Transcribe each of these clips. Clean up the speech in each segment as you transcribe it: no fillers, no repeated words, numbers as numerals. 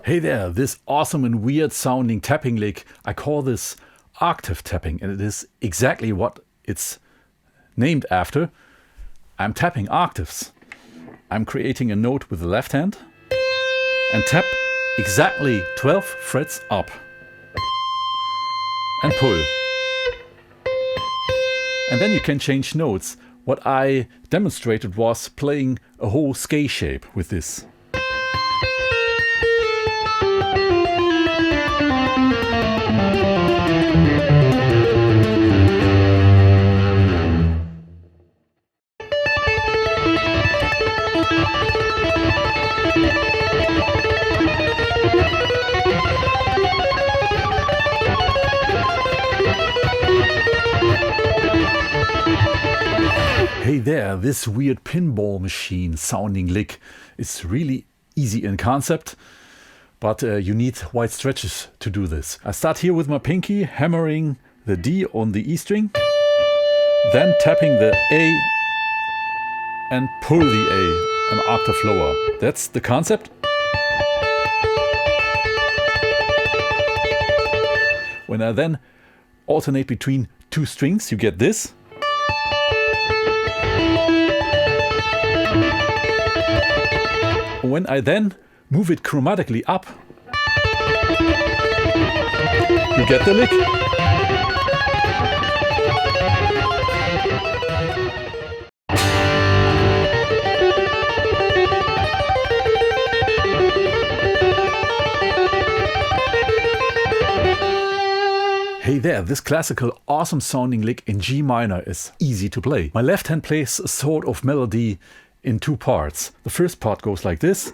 Hey there, this awesome and weird sounding tapping lick, I call this octave tapping, and it is exactly what it's named after. I'm tapping octaves. I'm creating a note with the left hand and tap exactly 12 frets up and pull. And then you can change notes. What I demonstrated was playing a whole scale shape with this. Hey there, this weird pinball machine sounding lick is really easy in concept, but you need wide stretches to do this. I start here with my pinky, hammering the D on the E string, then tapping the A and pull the A an octave lower. That's the concept. When I then alternate between two strings, you get this. When I then move it chromatically up, you get the lick. Hey there, this classical awesome sounding lick in G minor is easy to play. My left hand plays a sort of melody in two parts. The first part goes like this.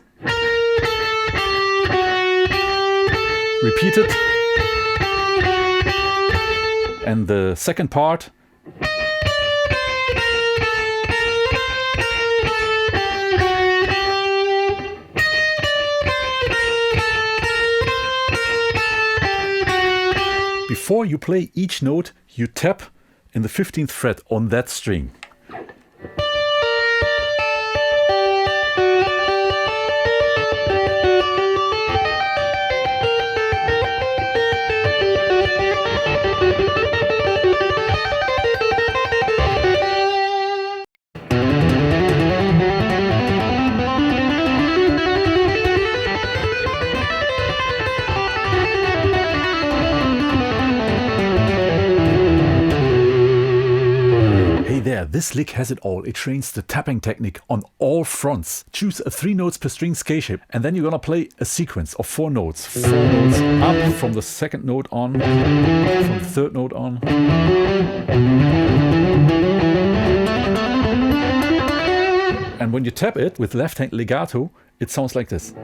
Repeated. And the second part before you play each note, you tap in the 15th fret on that string. There, this lick has it all. It trains the tapping technique on all fronts. Choose a 3 notes per string scale shape, and then you're gonna play a sequence of 4 notes. 4 notes up from the second note on, from the third note on. And when you tap it with left hand legato, it sounds like this.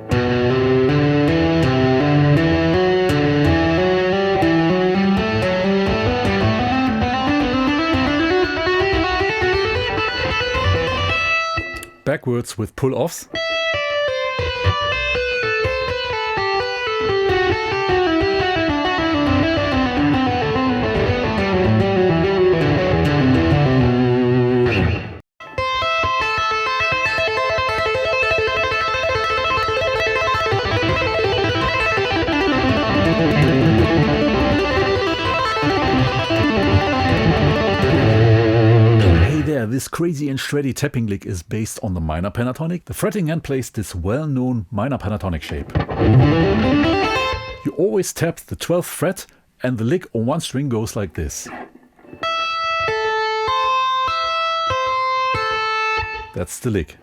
Backwards with pull-offs. This crazy and shreddy tapping lick is based on the minor pentatonic. The fretting hand plays this well-known minor pentatonic shape. You always tap the 12th fret and the lick on one string goes like this. That's the lick.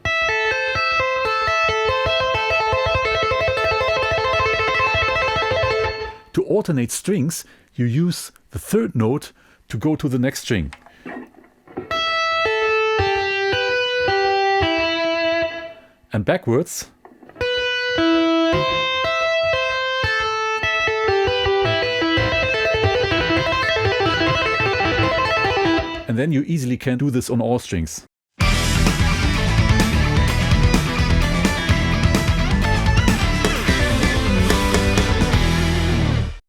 To alternate strings, you use the third note to go to the next string. And backwards. And then you easily can do this on all strings.